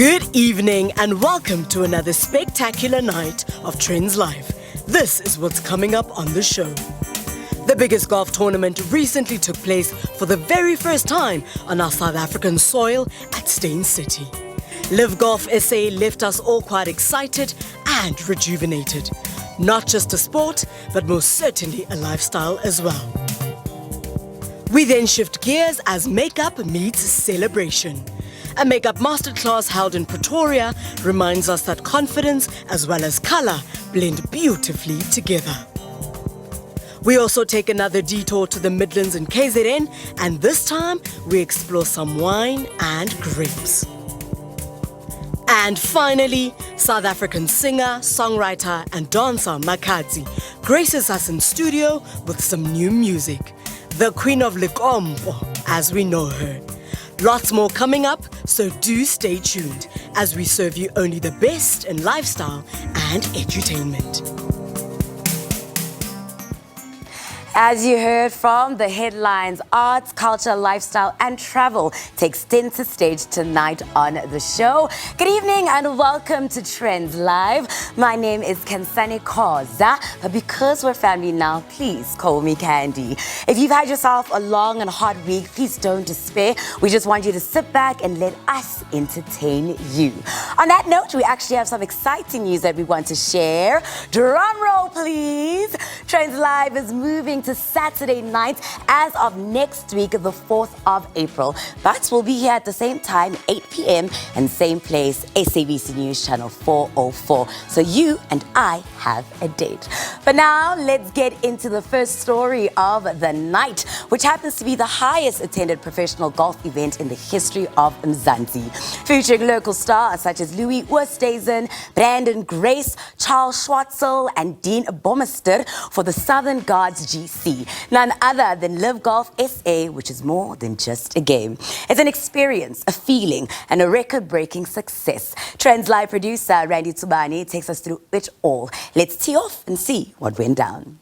Good evening and welcome to another spectacular night of Trendz Live. This is what's coming up on the show. The biggest golf tournament recently took place for the very first time on our South African soil at Steyn City. LIV Golf SA left us all quite excited and rejuvenated. Not just a sport, but most certainly a lifestyle as well. We then shift gears as makeup meets celebration. A makeup masterclass held in Pretoria reminds us that confidence as well as color blend beautifully together. We also take another detour to the Midlands in KZN, and this time we explore some wine and grapes. And finally, South African singer, songwriter and dancer Makhadzi graces us in studio with some new music. The Queen of Likompo, as we know her. Lots more coming up, so do stay tuned as we serve you only the best in lifestyle and edutainment. As you heard from the headlines, arts, culture, lifestyle and travel take center stage tonight on the show. Good evening and welcome to Trendz Live. My name is Kansani Khoza, but because we're family now, please call me Candy. If you've had yourself a long and hard week, please don't despair. We just want you to sit back and let us entertain you. On that note, we actually have some exciting news that we want to share. Drum roll, please. Trendz Live is moving to Saturday night as of next week, the 4th of April. But we'll be here at the same time, 8 p.m. and same place, SABC News Channel 404. So you and I have a date. But now let's get into the first story of the night, which happens to be the highest attended professional golf event in the history of Mzansi, featuring local stars such as Louis Oosthuizen, Branden Grace, Charl Schwartzel and Dean Burmester for the Southern Guards GC. None other than LIV Golf SA, which is more than just a game. It's an experience, a feeling, and a record-breaking success. Trendz Live producer Randy Tsubani takes us through it all. Let's tee off and see what went down.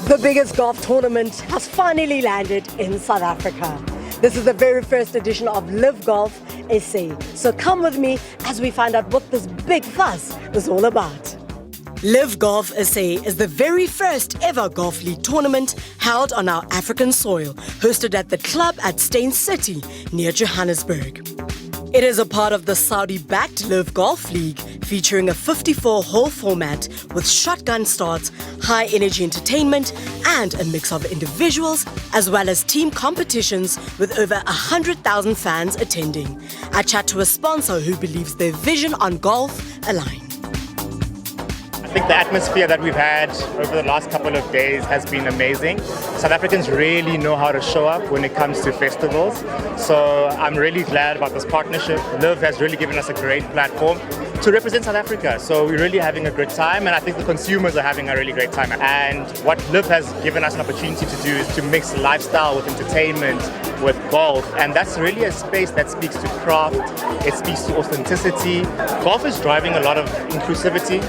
The biggest golf tournament has finally landed in South Africa. This is the very first edition of LIV Golf SA. So come with me as we find out what this big fuss is all about. LIV Golf SA is the very first ever golf league tournament held on our African soil, hosted at the club at Steyn City near Johannesburg. It is a part of the Saudi-backed LIV Golf League, featuring a 54-hole format with shotgun starts, high-energy entertainment, and a mix of individuals as well as team competitions with over 100,000 fans attending. I chat to a sponsor who believes their vision on golf aligns. I think the atmosphere that we've had over the last couple of days has been amazing. South Africans really know how to show up when it comes to festivals. So I'm really glad about this partnership. LIV has really given us a great platform to represent South Africa. So we're really having a good time, and I think the consumers are having a really great time. And what LIV has given us an opportunity to do is to mix lifestyle with entertainment, with golf, and that's really a space that speaks to craft, it speaks to authenticity. Golf is driving a lot of inclusivity.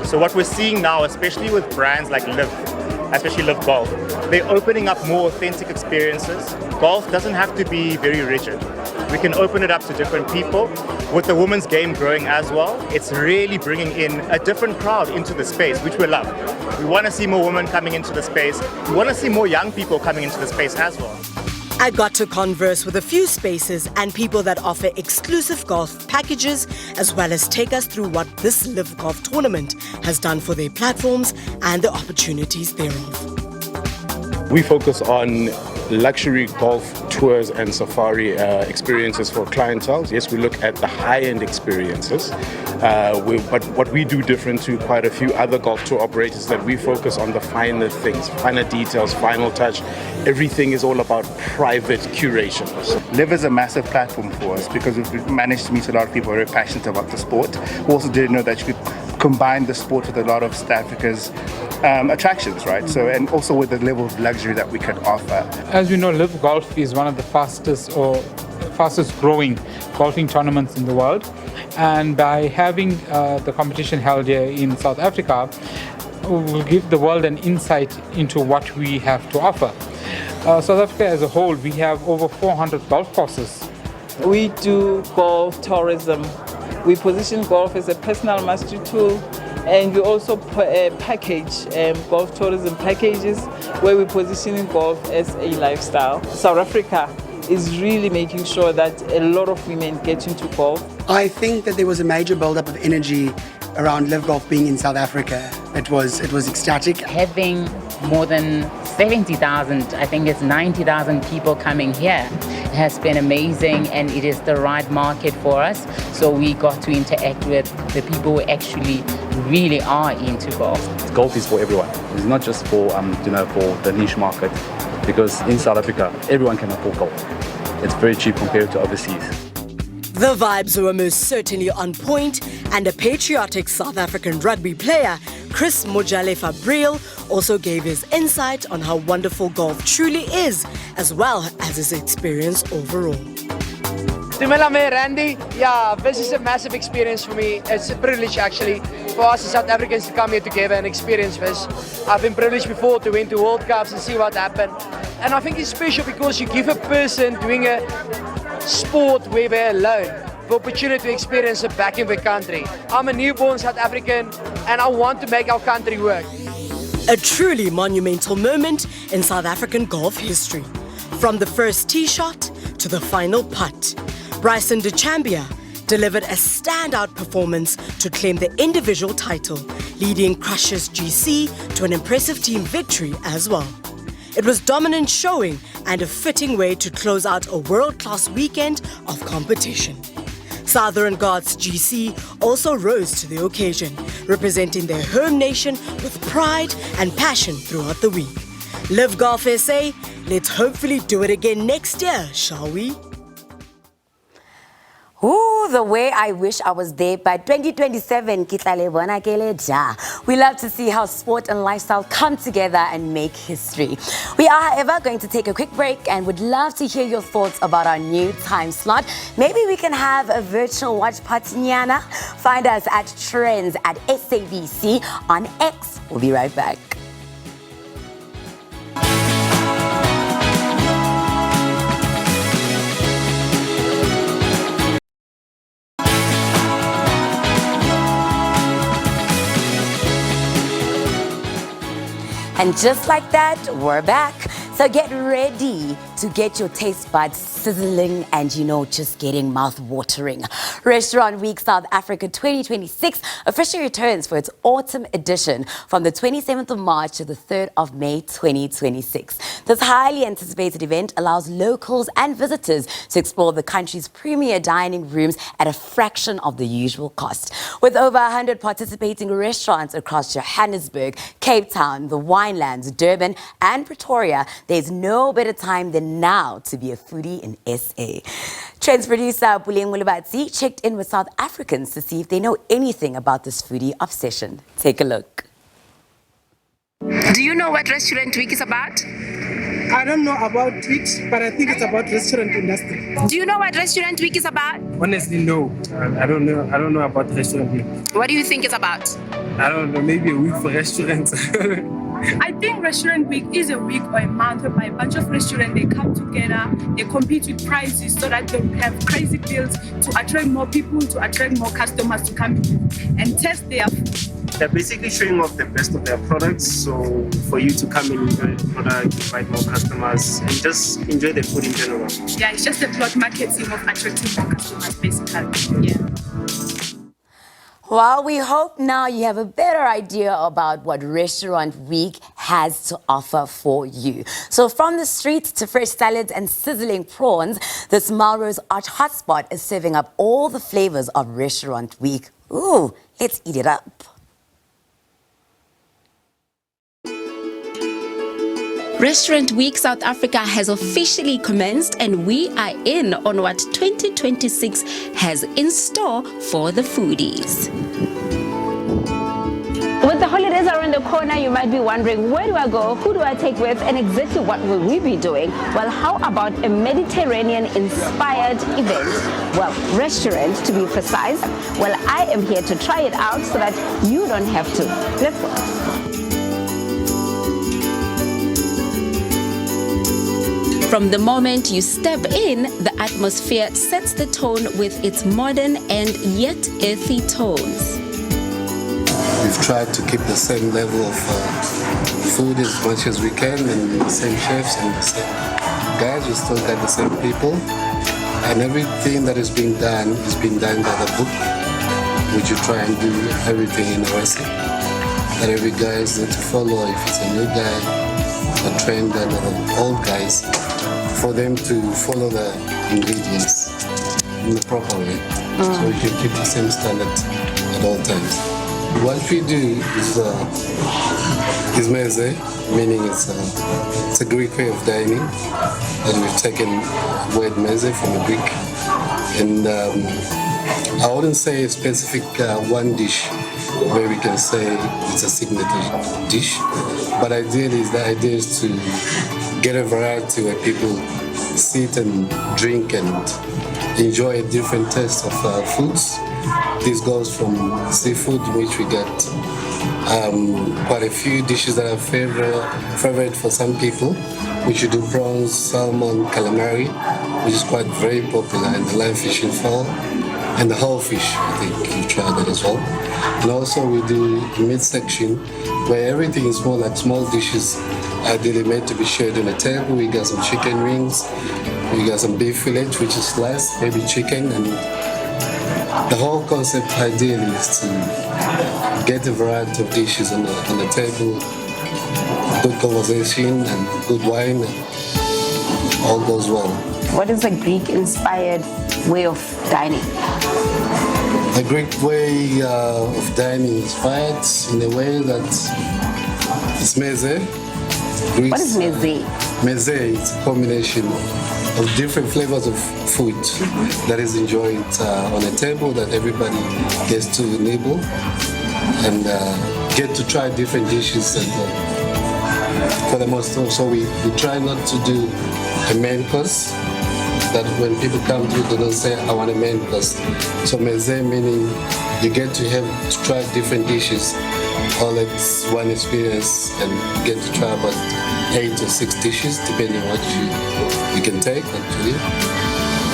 So what we're seeing now, especially with brands like LIV, especially LIV Golf, they're opening up more authentic experiences. Golf doesn't have to be very rigid. We can open it up to different people. With the women's game growing as well, it's really bringing in a different crowd into the space, which we love. We want to see more women coming into the space. We want to see more young people coming into the space as well. I got to converse with a few spaces and people that offer exclusive golf packages, as well as take us through what this LIV Golf tournament has done for their platforms and the opportunities thereof. We focus on luxury golf tours and safari experiences for clientele. Yes, we look at the high-end experiences, but what we do different to quite a few other golf tour operators is that we focus on the finer things, finer details, final touch. Everything is all about private curation. LIV is a massive platform for us because we've managed to meet a lot of people who are very passionate about the sport. We also didn't know that you could combine the sport with a lot of South Africa's attractions, right? So, and also with the level of luxury that we can offer. As we know, LIV Golf is one of the fastest growing golfing tournaments in the world. And by having the competition held here in South Africa, will give the world an insight into what we have to offer. South Africa as a whole, we have over 400 golf courses We do golf tourism. We position golf as a personal mastery tool, and we also package golf tourism packages where we position golf as a lifestyle. South Africa is really making sure that a lot of women get into golf. I think that there was a major build-up of energy around LIV Golf being in South Africa. It was ecstatic. Having more than 70,000, I think it's 90,000 people coming here has been amazing, and it is the right market for us. So we got to interact with the people who actually really are into golf. Golf is for everyone. It's not just for for the niche market, because in South Africa everyone can afford golf. It's very cheap compared to overseas. The vibes were most certainly on point, and a patriotic South African rugby player, Chris Mojale-Fabril, also gave his insight on how wonderful golf truly is, as well as his experience overall. Tumela me, Randy. Yeah, this is a massive experience for me. It's a privilege actually for us as South Africans to come here together and experience this. I've been privileged before to win to World Cups and see what happened. And I think it's special because you give a person doing a sport where they're alone the opportunity to experience it back in the country. I'm a newborn South African and I want to make our country work. A truly monumental moment in South African golf history. From the first tee shot to the final putt, Bryson DeChambeau delivered a standout performance to claim the individual title, leading Crushers GC to an impressive team victory as well. It was dominant showing and a fitting way to close out a world-class weekend of competition. Southern Guards GC also rose to the occasion, representing their home nation with pride and passion throughout the week. LIV Golf SA, let's hopefully do it again next year, shall we? Ooh, the way I wish I was there by 2027. We love to see how sport and lifestyle come together and make history. We are, however, going to take a quick break and would love to hear your thoughts about our new time slot. Maybe we can have a virtual watch party, Nyana. Find us at Trendz at SABC on X. We'll be right back. And just like that, we're back. So get ready to get your taste buds sizzling and, just getting mouth-watering. Restaurant Week South Africa 2026 officially returns for its autumn edition from the 27th of March to the 3rd of May 2026. This highly anticipated event allows locals and visitors to explore the country's premier dining rooms at a fraction of the usual cost. With over 100 participating restaurants across Johannesburg, Cape Town, the Winelands, Durban and Pretoria, there's no better time than now to be a foodie in SA. Trendz producer Makhadzi checked in with South Africans to see if they know anything about this foodie obsession. Take a look. Do you know what Restaurant Week is about? I don't know about it, but I think it's about restaurant industry. Do you know what Restaurant Week is about? Honestly, no. I don't know. I don't know about Restaurant Week. What do you think it's about? I don't know. Maybe a week for restaurants. I think Restaurant Week is a week or a month whereby a bunch of restaurants, they come together, they compete with prices so that they have crazy deals to attract more people, to attract more customers to come and test their food. They're basically showing off the best of their products, so for you to come and enjoy the product, invite more customers, and just enjoy the food in general. Yeah, it's just a plot marketing of attracting more customers, basically. Yeah. Well, we hope now you have a better idea about what Restaurant Week has to offer for you. So from the streets to fresh salads and sizzling prawns, this Melrose Arch hotspot is serving up all the flavors of Restaurant Week. Ooh, let's eat it up. Restaurant Week South Africa has officially commenced, and we are in on what 2026 has in store for the foodies. With the holidays around the corner, you might be wondering, where do I go, who do I take with, and exactly what will we be doing? Well, how about a Mediterranean-inspired event? Well, restaurant to be precise. Well, I am here to try it out so that you don't have to. Let's go. From the moment you step in, the atmosphere sets the tone with its modern and yet earthy tones. We've tried to keep the same level of food as much as we can, and the same chefs and the same guys. We still got the same people, and everything that is being done by the book, which you try and do everything in a recipe that every guy is need to follow. If it's a new guy, a trained and old guys, for them to follow the ingredients in the proper way, so we can keep the same standard at all times. What we do is meze, meaning it's a Greek way of dining, and we've taken the word meze from the Greek. And I wouldn't say a specific one dish where we can say it's a signature dish, but ideally the idea is to get a variety where people sit and drink and enjoy a different taste of foods. This goes from seafood, in which we get quite a few dishes that are favorite for some people, which you do prawns, salmon, calamari, which is quite very popular, and the line fishing fowl, and the whole fish. I think you've tried that as well. And also we do meat section, where everything is more like small dishes, ideally made to be shared on a table. We got some chicken wings, we got some beef fillet, which is sliced, maybe chicken, and the whole concept ideally is to get a variety of dishes on the table, good conversation and good wine, and all goes well. What is a Greek-inspired way of dining? The Greek way of dining inspired in a way that it's meze. What is meze? Meze is a combination of different flavors of food that is enjoyed on a table, that everybody gets to nibble and get to try different dishes. And for the most part, so we try not to do a main course, that when people come to, they don't say, I want a main course. So meze meaning you get to try different dishes all at one experience, and you get to try about 8 or 6 dishes, depending on what you can take actually.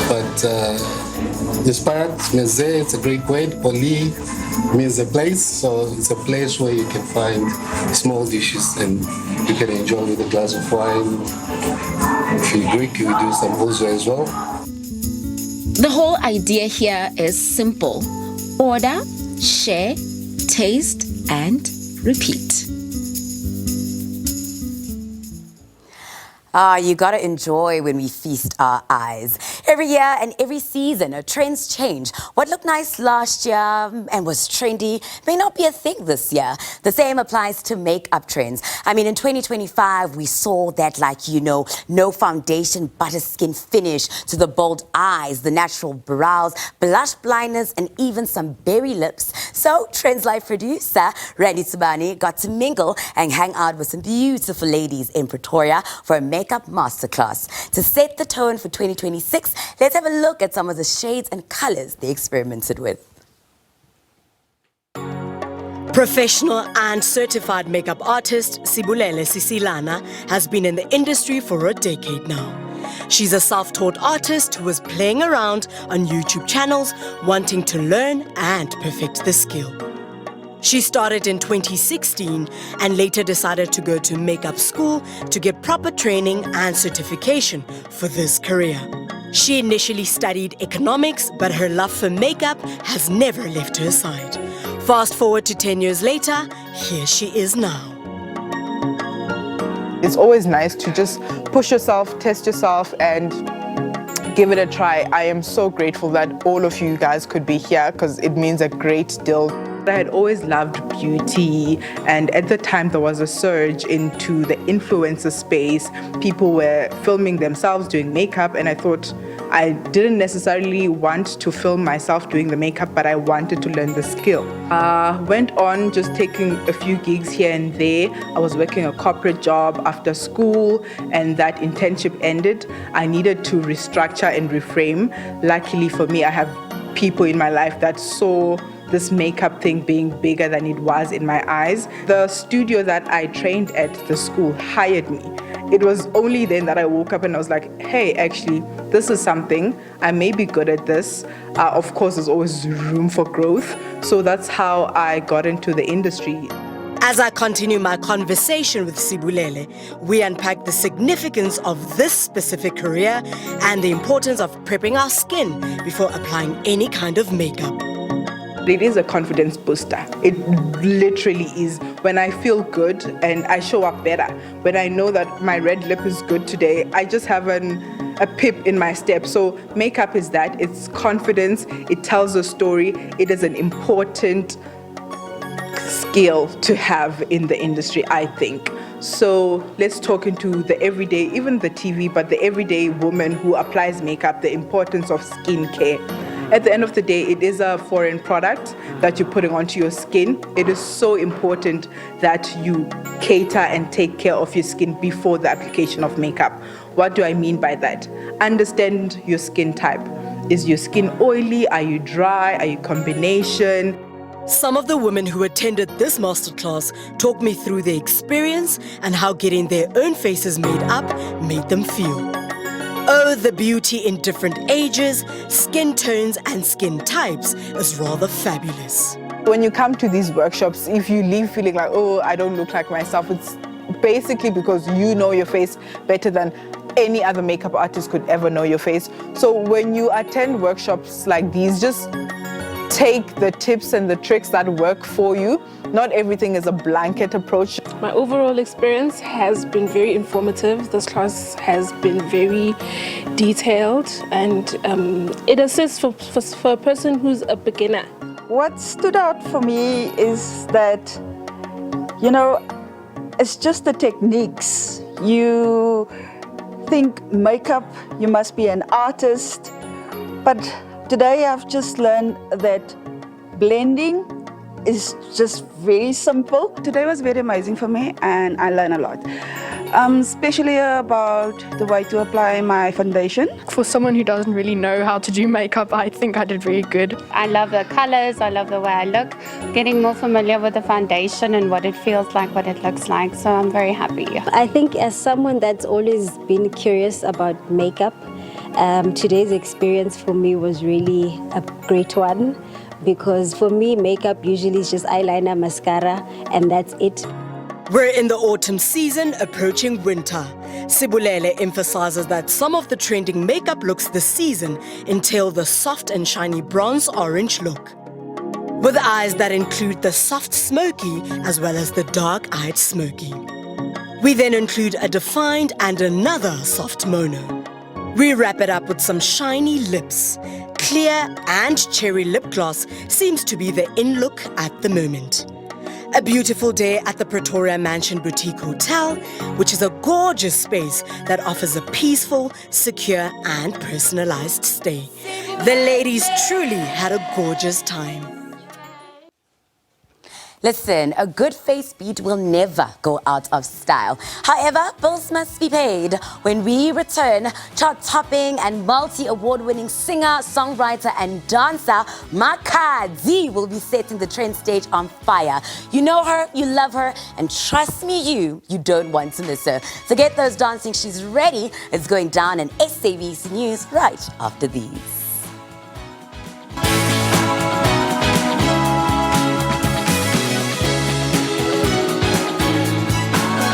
But inspired meze, it's a Greek word. Poli means a place, so it's a place where you can find small dishes and you can enjoy with a glass of wine. If you're Greek, we do some ouzo as well. The whole idea here is simple: order, share, taste, and repeat. You gotta enjoy when we feast our eyes. Every year and every season, trends change. What looked nice last year and was trendy may not be a thing this year. The same applies to makeup trends. I mean, in 2025, we saw that, no foundation, butter skin finish, to the bold eyes, the natural brows, blush blindness, and even some berry lips. So, Trendz Live producer Randy Tsubani got to mingle and hang out with some beautiful ladies in Pretoria for a makeup masterclass. To set the tone for 2026, let's have a look at some of the shades and colors they experimented with. Professional and certified makeup artist Sibulele Sisilana has been in the industry for a decade now. She's a self-taught artist who was playing around on YouTube channels, wanting to learn and perfect the skill. She started in 2016 and later decided to go to makeup school to get proper training and certification for this career. She initially studied economics, but her love for makeup has never left her side. Fast forward to 10 years later, here she is now. It's always nice to just push yourself, test yourself, and give it a try. I am so grateful that all of you guys could be here, because it means a great deal. I had always loved beauty, and at the time there was a surge into the influencer space. People were filming themselves doing makeup, and I thought I didn't necessarily want to film myself doing the makeup, but I wanted to learn the skill. Went on just taking a few gigs here and there. I was working a corporate job after school, and that internship ended. I needed to restructure and reframe. Luckily for me, I have people in my life that saw this makeup thing being bigger than it was in my eyes. The studio that I trained at, the school, hired me, it was only then that I woke up and I was like, hey, actually, this is something. I may be good at this. Of course, there's always room for growth. So that's how I got into the industry. As I continue my conversation with Sibulele, we unpack the significance of this specific career and the importance of prepping our skin before applying any kind of makeup. It is a confidence booster. It literally is. When I feel good and I show up better, when I know that my red lip is good today, I just have a pip in my step. So makeup is that. It's confidence. It tells a story. It is an important skill to have in the industry, I think. So let's talk into the everyday, even the TV, but the everyday woman who applies makeup, the importance of skincare. At the end of the day, it is a foreign product that you're putting onto your skin. It is so important that you cater and take care of your skin before the application of makeup. What do I mean by that? Understand your skin type. Is your skin oily? Are you dry? Are you combination? Some of the women who attended this masterclass talked me through their experience and how getting their own faces made up made them feel. Oh, the beauty in different ages, skin tones and skin types is rather fabulous. When you come to these workshops, if you leave feeling like, oh, I don't look like myself, it's basically because you know your face better than any other makeup artist could ever know your face. So when you attend workshops like these, just take the tips and the tricks that work for you. Not everything is a blanket approach. My overall experience has been very informative. This class has been very detailed and it assists for a person who's a beginner. What stood out for me is that, you know, it's just the techniques. You think makeup, you must be an artist, but today I've just learned that blending is just very simple. Today was very amazing for me and I learned a lot. Especially about the way to apply my foundation. For someone who doesn't really know how to do makeup, I think I did very good. I love the colors, I love the way I look, getting more familiar with the foundation and what it feels like, what it looks like, so I'm very happy. I think as someone that's always been curious about makeup, today's experience for me was really a great one. Because for me, makeup usually is just eyeliner, mascara, and that's it. We're in the autumn season, approaching winter. Sibulele emphasizes that some of the trending makeup looks this season entail the soft and shiny bronze-orange look, with eyes that include the soft smoky as well as the dark-eyed smoky. We then include a defined and another soft mono. We wrap it up with some shiny lips. Clear and cherry lip gloss seems to be the in look at the moment. A beautiful day at the Pretoria Mansion Boutique Hotel, which is a gorgeous space that offers a peaceful, secure and personalized stay. The ladies truly had a gorgeous time. Listen, a good face beat will never go out of style. However, bills must be paid. When we return, chart-topping and multi-award-winning singer, songwriter and dancer Makhadzi will be setting the Trendz stage on fire. You know her, you love her, and trust me, you don't want to miss her. So get those dancing shoes ready. It's going down in SABC News right after these.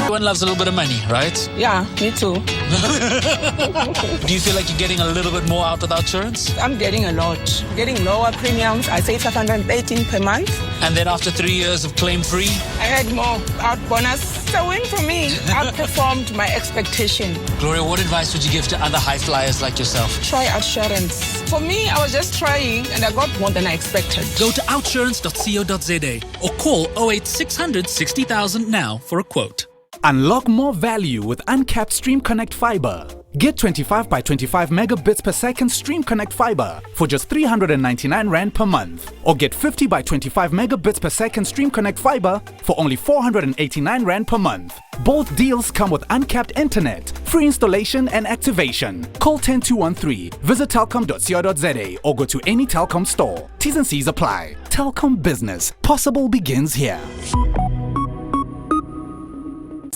Everyone loves a little bit of money, right? Yeah, me too. Do you feel like you're getting a little bit more out of the insurance? I'm getting a lot. Getting lower premiums. I say 518 per month. And then after 3 years of claim-free? I had more out bonus. It's a win for me. Outperformed my expectation. Gloria, what advice would you give to other high flyers like yourself? Try Outsurance. For me, I was just trying and I got more than I expected. Go to outsurance.co.za or call 0800 60000 now for a quote. Unlock more value with uncapped Stream Connect Fiber. Get 25 by 25 megabits per second Stream Connect Fiber for just 399 Rand per month. Or get 50 by 25 megabits per second Stream Connect Fiber for only 489 Rand per month. Both deals come with uncapped internet, free installation and activation. Call 10213, visit telkom.co.za or go to any Telkom store. T's and C's apply. Telkom Business. Possible begins here.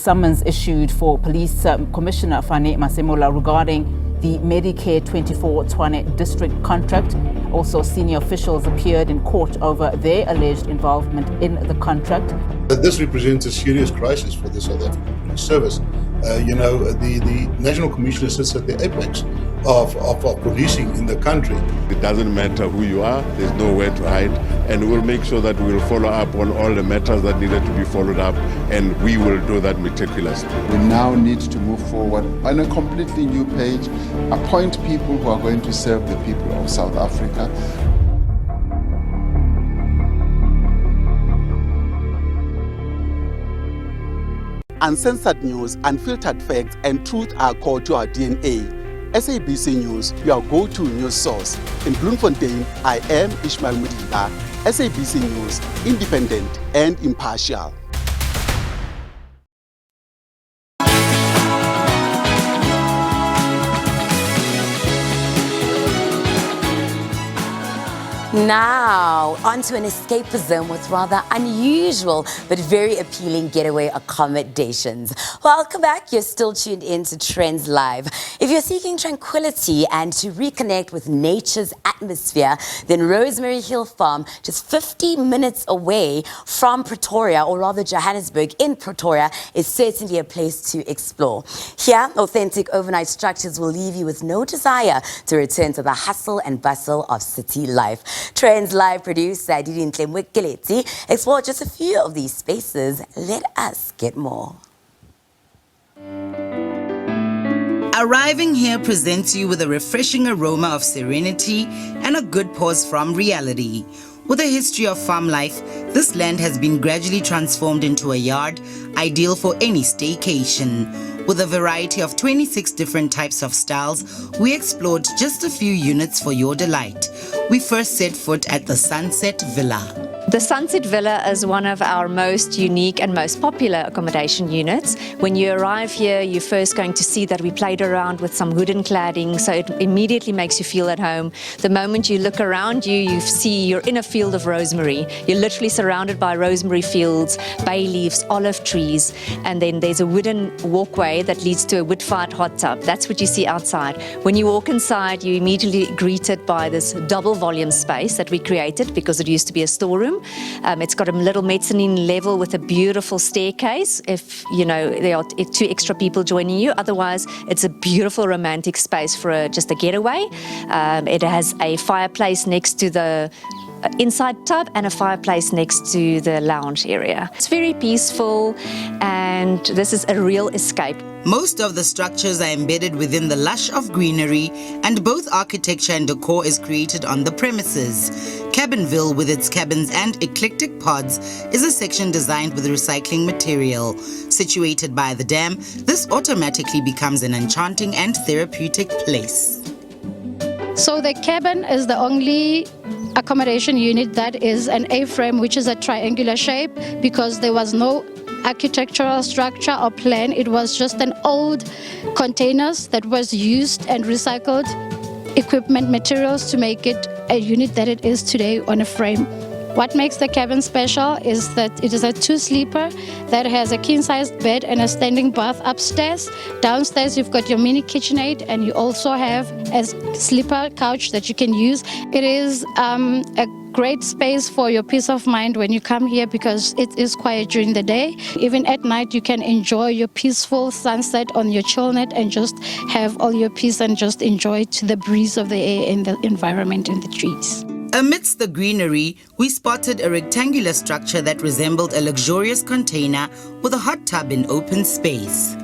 summons issued for Police Commissioner Fane Masemola regarding the Medicare 24 Tshwane district contract. Also, senior officials appeared in court over their alleged involvement in the contract. This represents a serious crisis for the South African Police Service. The National Commissioner sits at the apex of policing in the country. It doesn't matter who you are, there's nowhere to hide, and we'll make sure that we'll follow up on all the matters that needed to be followed up, and we will do that meticulously. We now need to move forward on a completely new page, appoint people who are going to serve the people of South Africa. Uncensored news, unfiltered facts, and truth are core to our DNA. SABC News, your go-to news source. In Bloemfontein, I am Ishmael Mudita. SABC News, independent and impartial. Now, onto an escapism with rather unusual but very appealing getaway accommodations. Welcome back. You're still tuned in to Trendz Live. If you're seeking tranquility and to reconnect with nature's atmosphere, then Rosemary Hill Farm, just 50 minutes away from Pretoria, or rather Johannesburg in Pretoria, is certainly a place to explore. Here, authentic overnight structures will leave you with no desire to return to the hustle and bustle of city life. Trendz Live producer Dean Burmester explored just a few of these spaces. Let us get more. Arriving here presents you with a refreshing aroma of serenity and a good pause from reality. With a history of farm life, this land has been gradually transformed into a yard ideal for any staycation. With a variety of 26 different types of styles, we explored just a few units for your delight. We first set foot at the Sunset Villa. The Sunset Villa is one of our most unique and most popular accommodation units. When you arrive here, you're first going to see that we played around with some wooden cladding, so it immediately makes you feel at home. The moment you look around you, you see you're in a field of rosemary. You're literally surrounded by rosemary fields, bay leaves, olive trees, and then there's a wooden walkway that leads to a wood-fired hot tub. That's what you see outside. When you walk inside, you're immediately greeted by this double volume space that we created because it used to be a storeroom. It's got a little mezzanine level with a beautiful staircase if, there are two extra people joining you. Otherwise, it's a beautiful romantic space for just a getaway. It has a fireplace next to the inside tub and a fireplace next to the lounge area. It's very peaceful and this is a real escape. Most of the structures are embedded within the lush of greenery, and both architecture and decor is created on the premises. Cabinville, with its cabins and eclectic pods, is a section designed with recycling material. Situated by the dam, this automatically becomes an enchanting and therapeutic place. So the cabin is the only accommodation unit that is an A-frame, which is a triangular shape, because there was no architectural structure or plan. It was just an old containers that was used and recycled equipment materials to make it a unit that it is today on a frame. What makes the cabin special is that it is a two-sleeper that has a king-sized bed and a standing bath upstairs. Downstairs you've got your mini KitchenAid, and you also have a sleeper couch that you can use. It is a great space for your peace of mind when you come here because it is quiet during the day. Even at night you can enjoy your peaceful sunset on your chillnet and just have all your peace and just enjoy to the breeze of the air and the environment and the trees. Amidst the greenery, we spotted a rectangular structure that resembled a luxurious container with a hot tub in open space.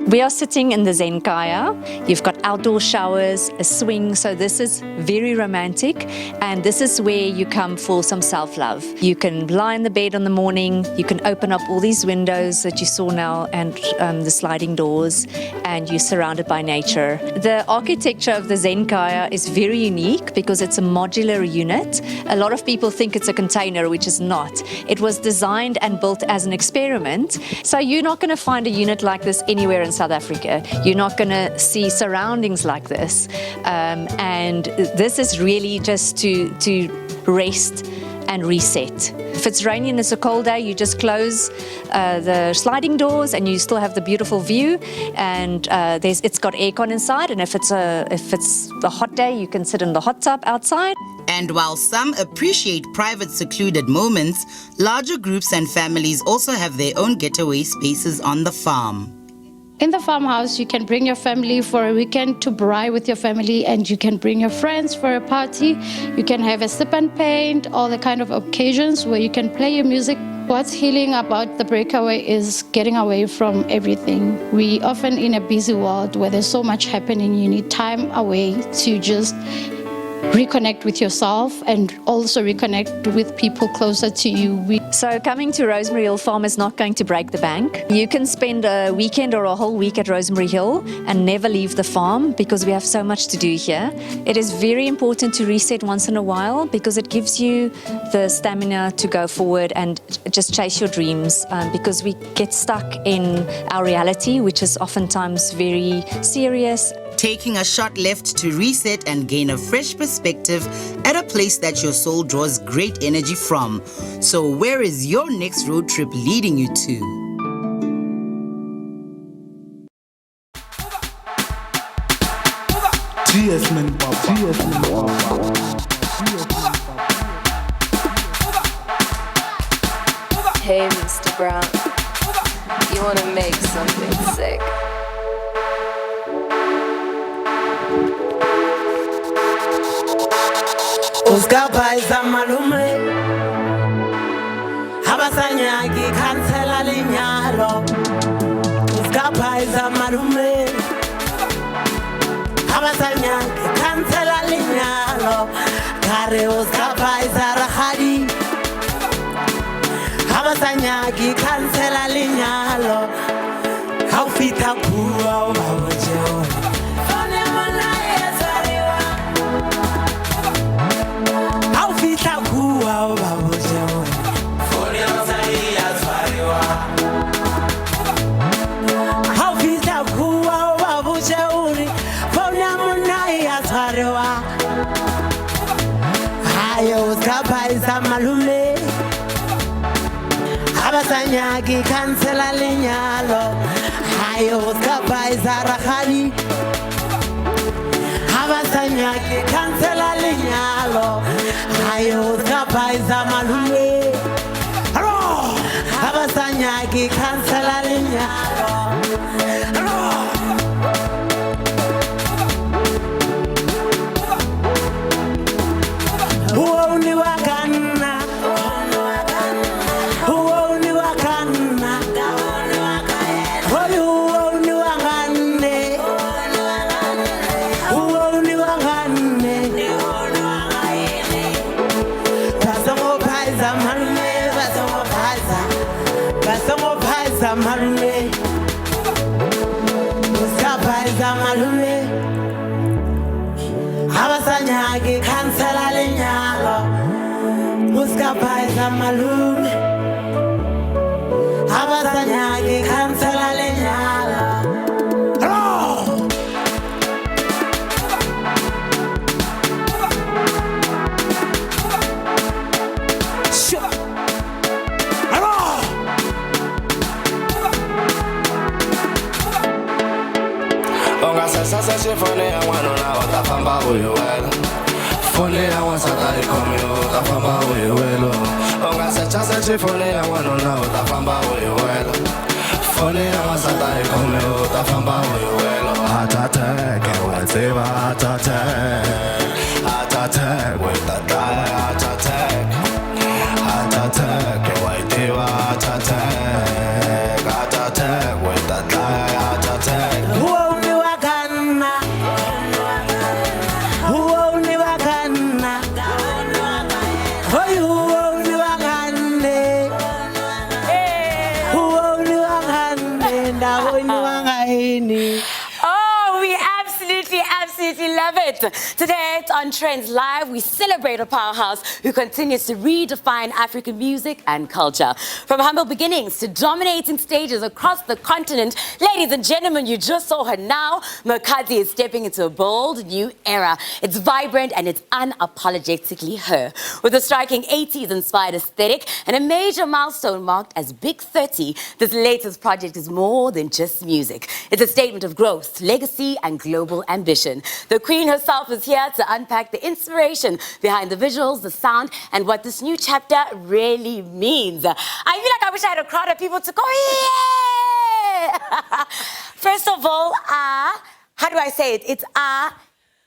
We are sitting in the Zenkaya. You've got outdoor showers, a swing, so this is very romantic, and this is where you come for some self-love. You can lie in the bed in the morning, you can open up all these windows that you saw now and the sliding doors, and you're surrounded by nature. The architecture of the Zenkaya is very unique because it's a modular unit. A lot of people think it's a container, which is not. It was designed and built as an experiment, so you're not going to find a unit like this anywhere in South Africa. You're not going to see surroundings like this, and this is really just to rest and reset. If it's rainy and it's a cold day, you just close the sliding doors and you still have the beautiful view, and it's got aircon inside, and if it's a hot day, you can sit in the hot tub outside. And while some appreciate private secluded moments, larger groups and families also have their own getaway spaces on the farm. In the farmhouse, you can bring your family for a weekend to braai with your family, and you can bring your friends for a party. You can have a sip and paint, all the kind of occasions where you can play your music. What's healing about the breakaway is getting away from everything. We often in a busy world where there's so much happening, you need time away to just reconnect with yourself and also reconnect with people closer to you. So coming to Rosemary Hill Farm is not going to break the bank. You can spend a weekend or a whole week at Rosemary Hill and never leave the farm because we have so much to do here. It is very important to reset once in a while because it gives you the stamina to go forward and just chase your dreams, because we get stuck in our reality, which is oftentimes very serious. Taking a shot left to reset and gain a fresh perspective at a place that your soul draws great energy from. So where is your next road trip leading you to? Hey, Mr. Brown, you want to make something sick? Uskabaiza malume Habasanyagi kansela linyalo Uskabaiza malume Habasanyagi kansela linyalo Kare uskabaiza rahadi Habasanyagi kansela linyalo Haufita kuwa umawajewa Uskabaiza malume Habasanyagi kansela linyalo Hayo uskabaiza rahani Habasanyagi kansela linyalo Hayo uskabaiza malume Habasanyagi kansela linyalo Malume, uskabaiza malume, Habasanyagi kansela linyalo, uskabaiza malume, Habasanyagi kansela linyalo. Sasa fone I want na utafamba uyewelo. Fone I want satari komi utafamba uyewelo. Onga secha fone I want na utafamba uyewelo. Fone I want satari komi utafamba uyewelo. Heart attack, whatever heart attack. Heart attack, with that guy heart attack. Heart attack, whatever heart attack. Heart attack, with that guy heart attack. Oh, we absolutely We absolutely love it. Today on Trendz Live, we celebrate a powerhouse who continues to redefine African music and culture. From humble beginnings to dominating stages across the continent, ladies and gentlemen, you just saw her now. Makhadzi is stepping into a bold new era. It's vibrant and it's unapologetically her. With a striking 80s-inspired aesthetic and a major milestone marked as Big 30, this latest project is more than just music. It's a statement of growth, legacy, and global ambition. The Queen herself is here to unpack the inspiration behind the visuals, the sound, and what this new chapter really means. I feel like I wish I had a crowd of people to go, yeah! First of all, how do I say it? It's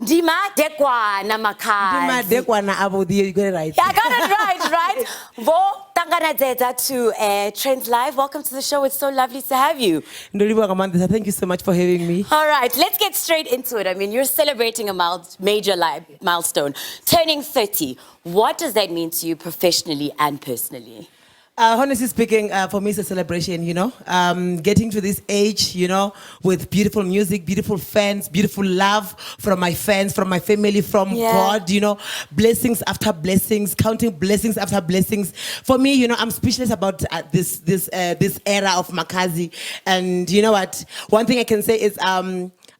Dima Dekwana Makhadzi. Dima Dekwana Abudi, you got it right. Yeah, I got it right? Vo Tangana Deta to Trendz Live. Welcome to the show. It's so lovely to have you. Thank you so much for having me. All right, let's get straight into it. I mean, you're celebrating a major milestone, turning 30. What does that mean to you professionally and personally? Honestly speaking, for me it's a celebration, you know. Getting to this age, you know, with beautiful music, beautiful fans, beautiful love from my fans, from my family, from God, you know, blessings after blessings, counting blessings after blessings. For me, you know, I'm speechless about this era of Makhadzi. And you know what? One thing I can say is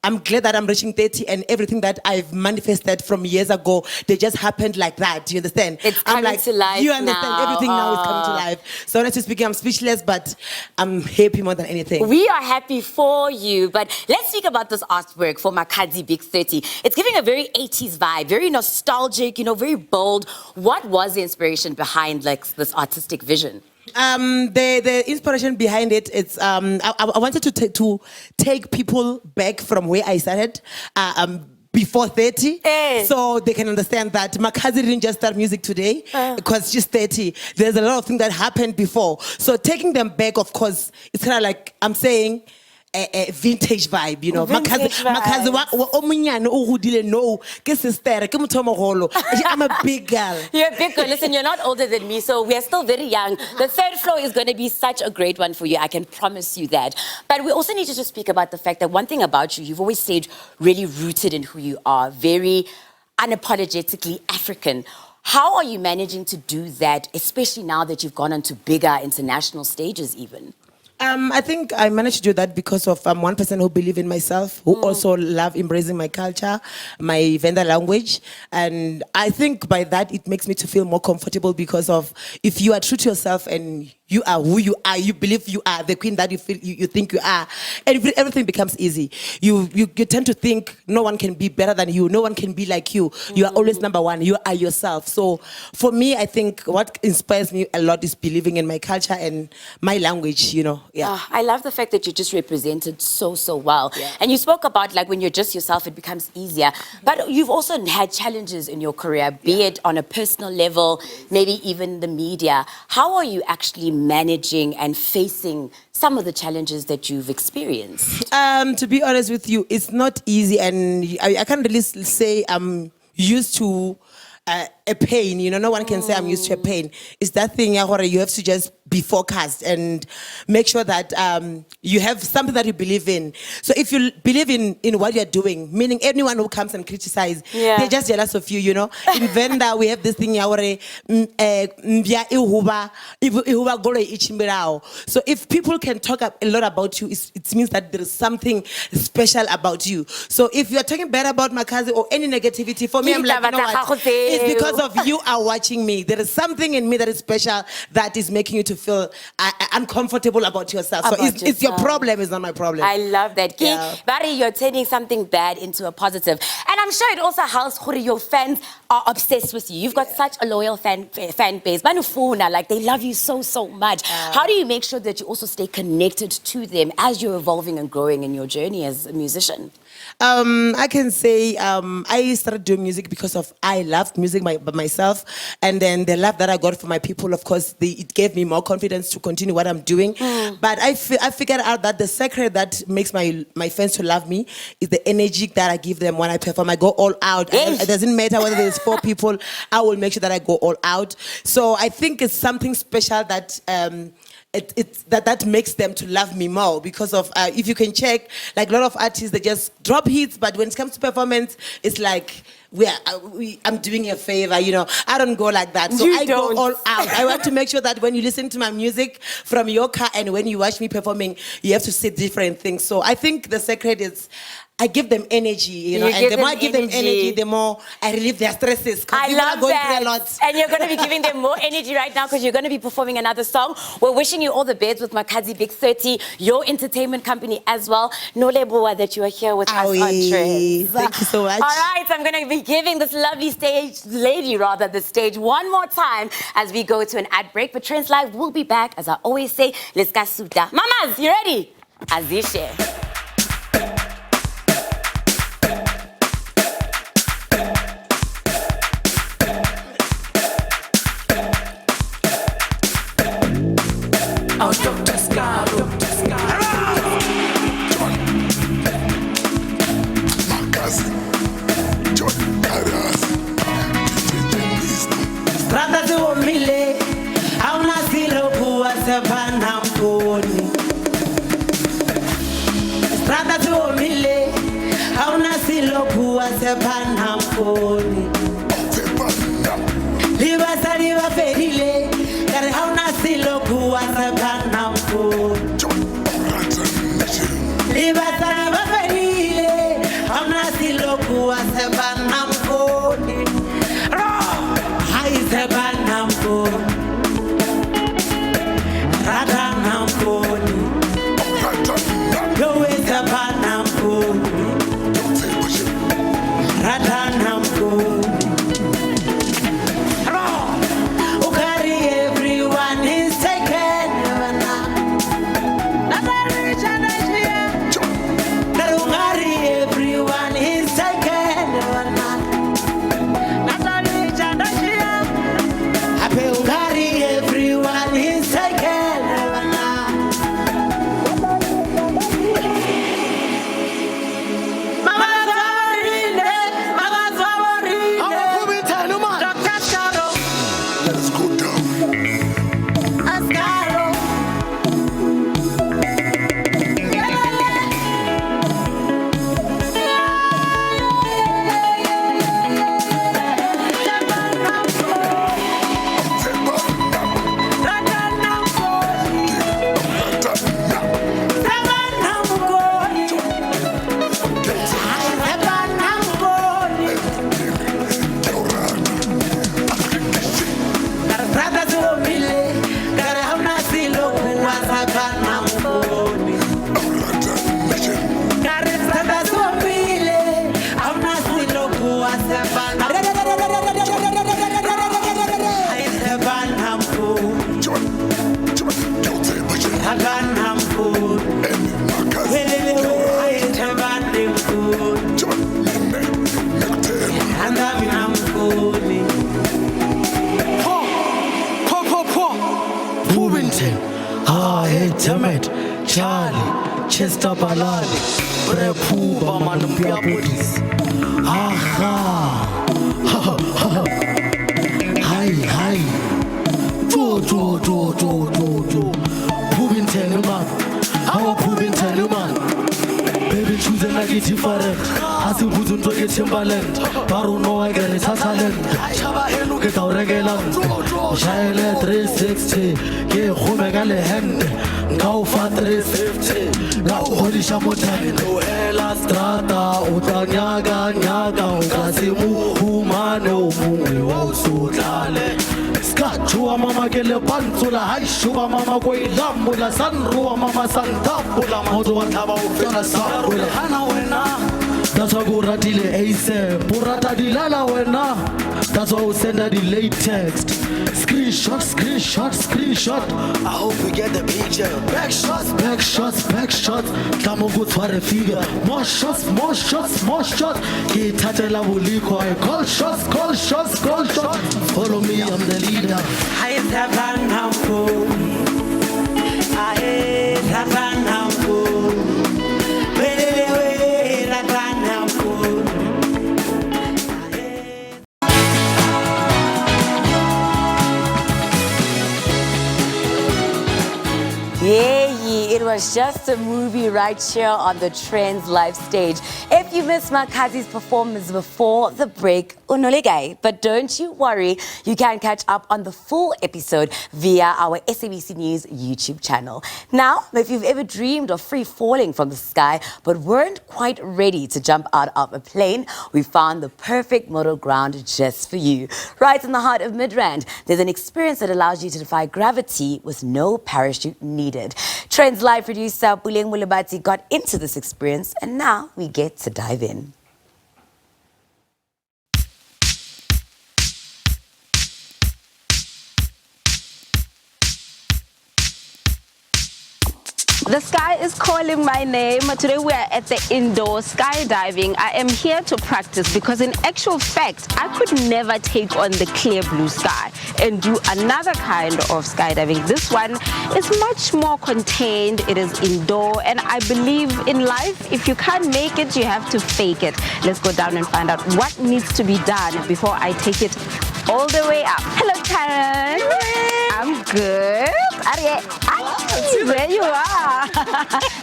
I'm glad that I'm reaching 30 and everything that I've manifested from years ago, they just happened like that. You understand? It's coming to life. You understand? Now. Everything now is coming to life. So honestly speaking, I'm speechless, but I'm happy more than anything. We are happy for you, but let's speak about this artwork for Makhadzi Big 30. It's giving a very 80s vibe, very nostalgic, you know, very bold. What was the inspiration behind like this artistic vision? The inspiration behind it, it's I wanted to take people back from where I started before 30, so they can understand that Makhadzi didn't just start music today because she's 30. There's a lot of things that happened before, so taking them back, of course, it's kind of like I'm saying a vintage vibe, you know. Makhadzi I'm a big girl. You're a big girl. Listen, you're not older than me, so we're still very young. The third floor is going to be such a great one for you. I can promise you that. But we also need to just speak about the fact that one thing about you, you've always stayed really rooted in who you are, very unapologetically African. How are you managing to do that, especially now that you've gone on to bigger international stages even? I think I managed to do that because of one person who believe in myself, who also love embracing my culture, my Venda language. And I think by that, it makes me to feel more comfortable because of if you are true to yourself and you are who you are, you believe you are the queen that you feel you think you are, and everything becomes easy. You tend to think no one can be better than you, no one can be like you. You are always number one, you are yourself. So for me, I think what inspires me a lot is believing in my culture and my language, you know. Yeah. I love the fact that you just represented so well. Yeah. And you spoke about like when you're just yourself, it becomes easier. But you've also had challenges in your career, be it on a personal level, maybe even the media. How are you actually managing and facing some of the challenges that you've experienced? To be honest with you, it's not easy, and I can't really say I'm used to a pain, you know. No one can say I'm used to a pain. It's that thing where you have to just be focused and make sure that you have something that you believe in. So if you believe in what you're doing, meaning anyone who comes and criticizes, they're just jealous of you, you know. In Venda, we have this thing where so if people can talk a lot about you, it means that there is something special about you. So if you're talking bad about Makhadzi or any negativity, for me, I'm like, you know what? It's because of you are watching me. There is something in me that is special that is making you to feel uncomfortable about yourself. So it's your problem, it's not my problem. I love that. Barry, you're turning something bad into a positive. And I'm sure it also helps your fans are obsessed with you. You've got such a loyal fan base. Like they love you so much. How do you make sure that you also stay connected to them as you're evolving and growing in your journey as a musician? I can say I started doing music because of I loved music by myself, and then the love that I got from my people, of course, it gave me more confidence to continue what I'm doing. But I figured out that the secret that makes my fans to love me is the energy that I give them when I perform. I go all out. It doesn't matter whether there's 4 people, I will make sure that I go all out. So I think it's something special that that makes them to love me more because of if you can check, like a lot of artists, they just drop hits, but when it comes to performance, it's like I'm doing a favor, you know. I don't go like that, so I go all out. I want to make sure that when you listen to my music from your car and when you watch me performing, you have to see different things. So I think the secret is I give them energy, you know, and the more I give them energy, the more I relieve their stresses. I love that. And you're going to be giving them more energy right now because you're going to be performing another song. We're wishing you all the best with Makhadzi Big 30, your entertainment company as well. Noleboa that you are here with us on Trendz. Thank you so much. All right, I'm going to be giving this lovely the stage one more time as we go to an ad break. But Trendz Live will be back, as I always say. Let's go, Suda. Mamas, you ready? Azishe. Charlie, Chester Balali, Prepuba Manumpia Buddhis. Aha! Hi. Jo. Pubin Teluman. Our Pubin Teluman. Baby choosing like it's different. As you put into get Timberland. Baru no I get it talent. Get our regular. Shile 360. Get Homegale hand. Go for 350. Now holy Shamotani. No Ella Strata. Utanyaga, Ukasimu, Humano, Sutale. Chua mama gele pantula hai shuba mama koi lambula sanrua mama santapula modu ataba ufana sabula hana wena. That's why go ratile ace purata dilala wena. That's why we send her the late text. Screenshot. I hope we get the picture. Back shots. Come on, good for a figure. More shots. He touched la buliko. Call shots. Follow me, I'm the leader. I have now go. I have now go. was just a movie right here on the Trendz live stage. If you missed Makhadzi's performance before the break, unolegai. But don't you worry, you can catch up on the full episode via our SABC News YouTube channel. Now, if you've ever dreamed of free falling from the sky but weren't quite ready to jump out of a plane, we found the perfect middle ground just for you. Right in the heart of Midrand, there's an experience that allows you to defy gravity with no parachute needed. Trendz live producer Buleng Mulabati got into this experience, and now we get to dive in. The sky is calling my name. Today we are at the indoor skydiving. I am here to practice because in actual fact, I could never take on the clear blue sky and do another kind of skydiving. This one is much more contained. It is indoor, and I believe in life, if you can't make it, you have to fake it. Let's go down and find out what needs to be done before I take it all the way up. Hello, Karen. I'm good. There you are.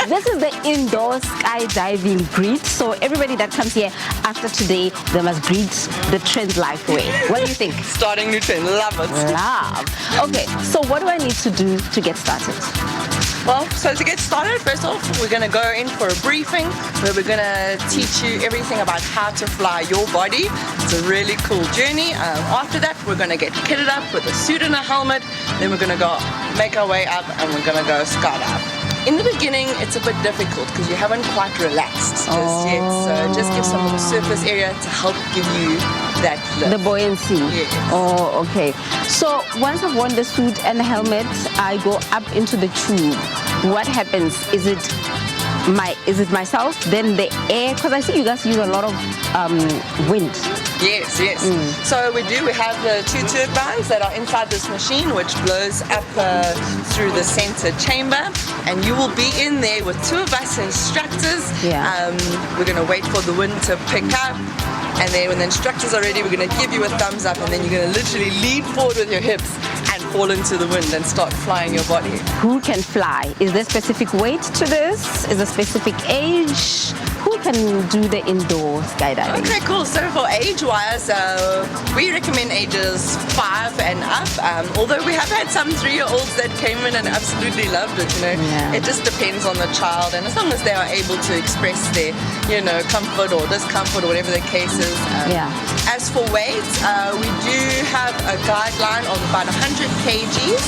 This is the indoor skydiving breed. So everybody that comes here after today, they must breathe the Trendz life way. What do you think? Starting new trend. Love it. Love. Okay, so what do I need to do to get started? Well, so to get started, first off, we're going to go in for a briefing where we're going to teach you everything about how to fly your body. It's a really cool journey. After that, we're going to get kitted up with a suit and a helmet. Then we're going to go make our way up and we're going to go skydive. In the beginning, it's a bit difficult because you haven't quite relaxed just yet. So just give some of the surface area to help give you that lift. The buoyancy. Yes. Oh, okay. So once I've worn the suit and the helmet, I go up into the tube. What happens? Is it myself, then the air? Because I see you guys use a lot of wind. Yes, yes. So we have the two turbines that are inside this machine, which blows up through the center chamber, and you will be in there with two of us instructors. Yeah. We're going to wait for the wind to pick up, and then when the instructors are ready, we're going to give you a thumbs up, and then you're going to literally lean forward with your hips and fall into the wind and start flying your body. Who can fly? Is there specific weight to this? Is there specific age? Who can do the indoor skydiving? Okay, cool. So for age-wise, we recommend ages 5 and up. Although we have had some 3-year-olds that came in and absolutely loved it. It just depends on the child, and as long as they are able to express their, comfort or discomfort or whatever the case is. As for weight, we do have a guideline of about 100 kgs.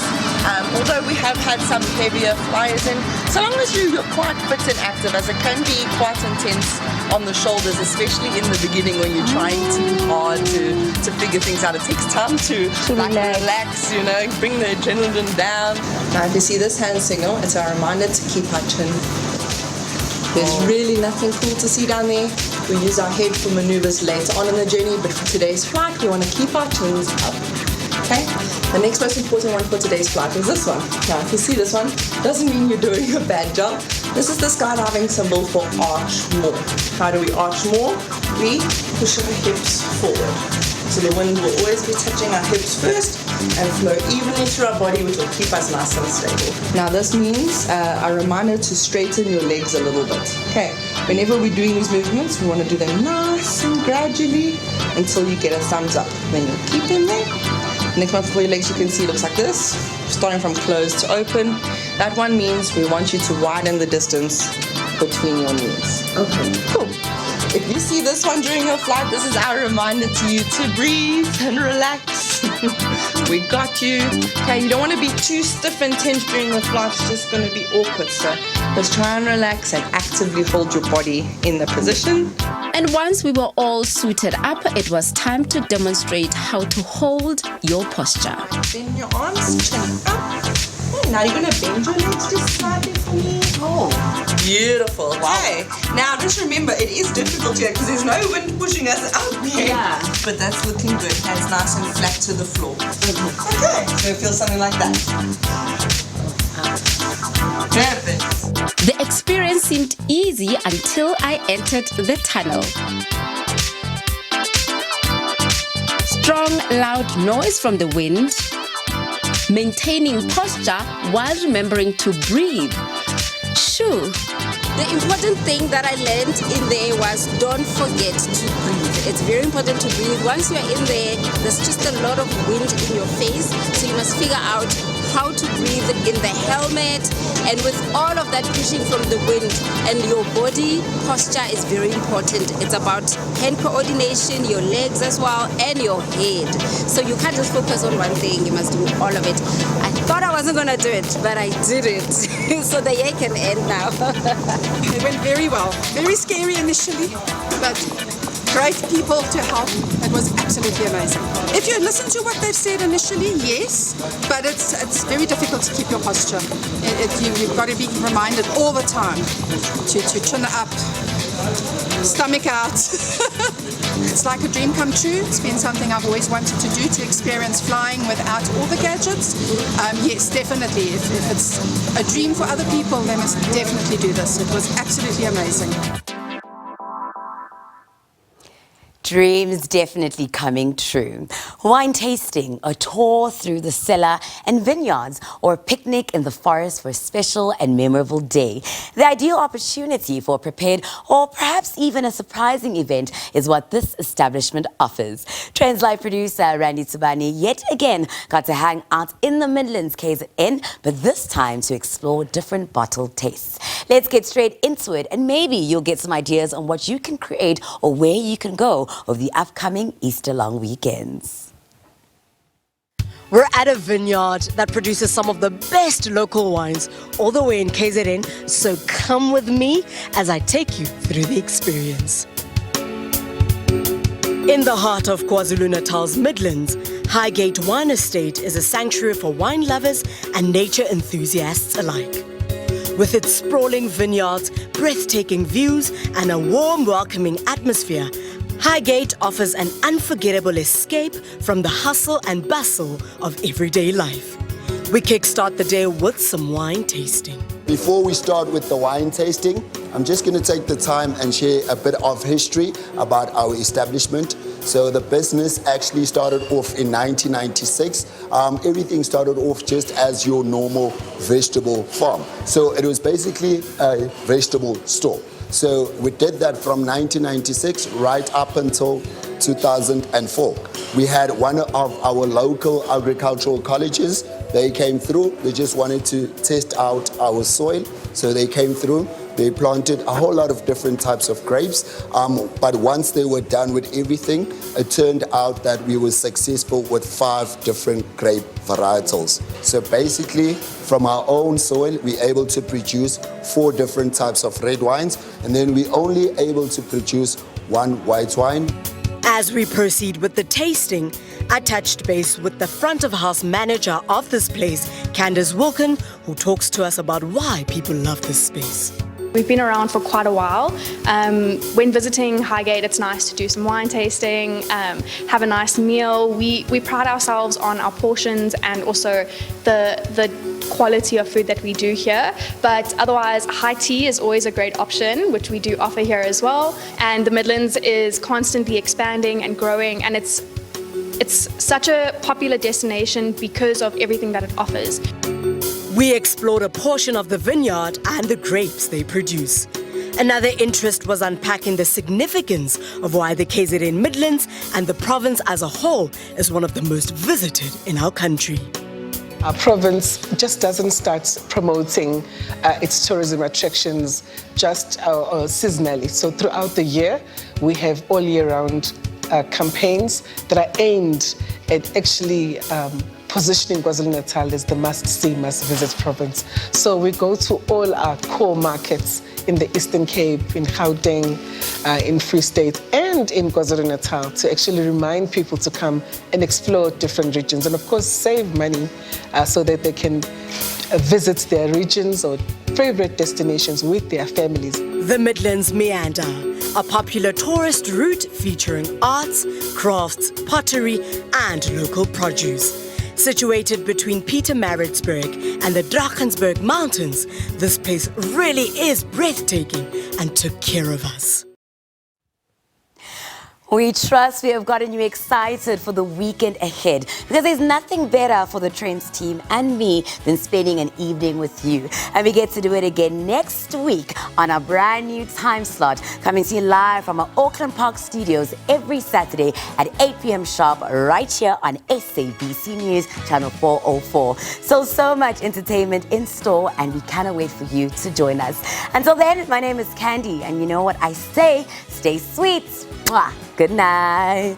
Although we have had some heavier flyers in, so long as you're quite fit and active, as it can be quite intense on the shoulders, especially in the beginning when you're trying too hard to figure things out. It takes time to relax, bring the adrenaline down. Now if you see this hand signal, it's a reminder to keep our chin. There's really nothing cool to see down there. We use our head for maneuvers later on in the journey, but for today's flight, we want to keep our chins up. Okay? The next most important one for today's flight is this one. Now, if you see this one, doesn't mean you're doing a bad job. This is the skydiving symbol for arch more. How do we arch more? We push our hips forward. So the wind will always be touching our hips first and flow evenly through our body, which will keep us nice and stable. Now this means a reminder to straighten your legs a little bit. Okay, whenever we're doing these movements, we want to do them nice and gradually until you get a thumbs up. Then you'll keep them there. Next one for your legs, you can see looks like this, starting from closed to open. That one means we want you to widen the distance between your knees. Okay, cool. If you see this one during your flight, this is our reminder to you to breathe and relax. We got you. Okay, you don't want to be too stiff and tense during the flight. It's just going to be awkward. So let's try and relax and actively hold your body in the position. And once we were all suited up, it was time to demonstrate how to hold your posture. Bend your arms, chin up. And now you're going to bend your legs just slightly for me. Oh, beautiful. Okay. Now just remember, it is difficult here because there's no wind pushing us up here. Yeah. But that's looking good. Hands nice and flat to the floor. Okay. So feel something like that. Perfect. The experience seemed easy until I entered the tunnel. Strong, loud noise from the wind. Maintaining posture while remembering to breathe. true. The important thing that I learned in there was don't forget to breathe. It's very important to breathe. Once you're in there, there's just a lot of wind in your face, so you must figure out how to breathe in the helmet, and with all of that pushing from the wind, and your body posture is very important. It's about hand coordination, your legs as well, and your head. So you can't just focus on one thing, you must do all of it. I thought I wasn't gonna do it, but I did it. So the year can end now. It went very well. Very scary initially, but great people to help. It was absolutely amazing. If you listen to what they've said initially, yes, but it's very difficult to keep your posture. You've got to be reminded all the time to chin up, stomach out. It's like a dream come true. It's been something I've always wanted to do, to experience flying without all the gadgets. Yes, definitely. If it's a dream for other people, they must definitely do this. It was absolutely amazing. Dreams definitely coming true. Wine tasting, a tour through the cellar and vineyards, or a picnic in the forest for a special and memorable day. The ideal opportunity for a prepared or perhaps even a surprising event is what this establishment offers. Trendz Live producer Randy Tsubani yet again got to hang out in the Midlands KZN, but this time to explore different bottle tastes. Let's get straight into it, and maybe you'll get some ideas on what you can create or where you can go of the upcoming Easter long weekends. We're at a vineyard that produces some of the best local wines all the way in KZN, so come with me as I take you through the experience. In the heart of KwaZulu-Natal's Midlands, Highgate Wine Estate is a sanctuary for wine lovers and nature enthusiasts alike. With its sprawling vineyards, breathtaking views, and a warm, welcoming atmosphere, Highgate offers an unforgettable escape from the hustle and bustle of everyday life. We kickstart the day with some wine tasting. Before we start with the wine tasting, I'm just going to take the time and share a bit of history about our establishment. So the business actually started off in 1996. Everything started off just as your normal vegetable farm. So it was basically a vegetable store. So we did that from 1996 right up until 2004. We had one of our local agricultural colleges. They came through. They just wanted to test out our soil. So they came through. They planted a whole lot of different types of grapes. But once they were done with everything, it turned out that we were successful with 5 different grape varietals. So basically, from our own soil, we're able to produce 4 different types of red wines, and then we're only able to produce 1 white wine. As we proceed with the tasting, I touched base with the front of house manager of this place, Candace Wilkin, who talks to us about why people love this space. We've been around for quite a while. When visiting Highgate, it's nice to do some wine tasting, have a nice meal. We pride ourselves on our portions and also the quality of food that we do here. But otherwise, high tea is always a great option, which we do offer here as well. And the Midlands is constantly expanding and growing, and it's such a popular destination because of everything that it offers. We explored a portion of the vineyard and the grapes they produce. Another interest was unpacking the significance of why the KZN Midlands and the province as a whole is one of the most visited in our country. Our province just doesn't start promoting its tourism attractions just seasonally. So throughout the year, we have all year round campaigns that are aimed at actually positioning KwaZulu-Natal as the must-see, must-visit province. So we go to all our core markets in the Eastern Cape, in Gauteng, in Free State, and in KwaZulu-Natal to actually remind people to come and explore different regions and, of course, save money so that they can visit their regions or favorite destinations with their families. The Midlands Meander, a popular tourist route featuring arts, crafts, pottery, and local produce. Situated between Pietermaritzburg and the Drakensberg Mountains, this place really is breathtaking and took care of us. We trust we have gotten you excited for the weekend ahead, because there's nothing better for the Trendz team and me than spending an evening with you. And we get to do it again next week on our brand new time slot, coming to you live from our Auckland Park studios every Saturday at 8 p.m. sharp, right here on SABC News, channel 404. So much entertainment in store, and we cannot wait for you to join us. Until then, my name is Candy, and you know what I say, stay sweet. Mwah. Good night.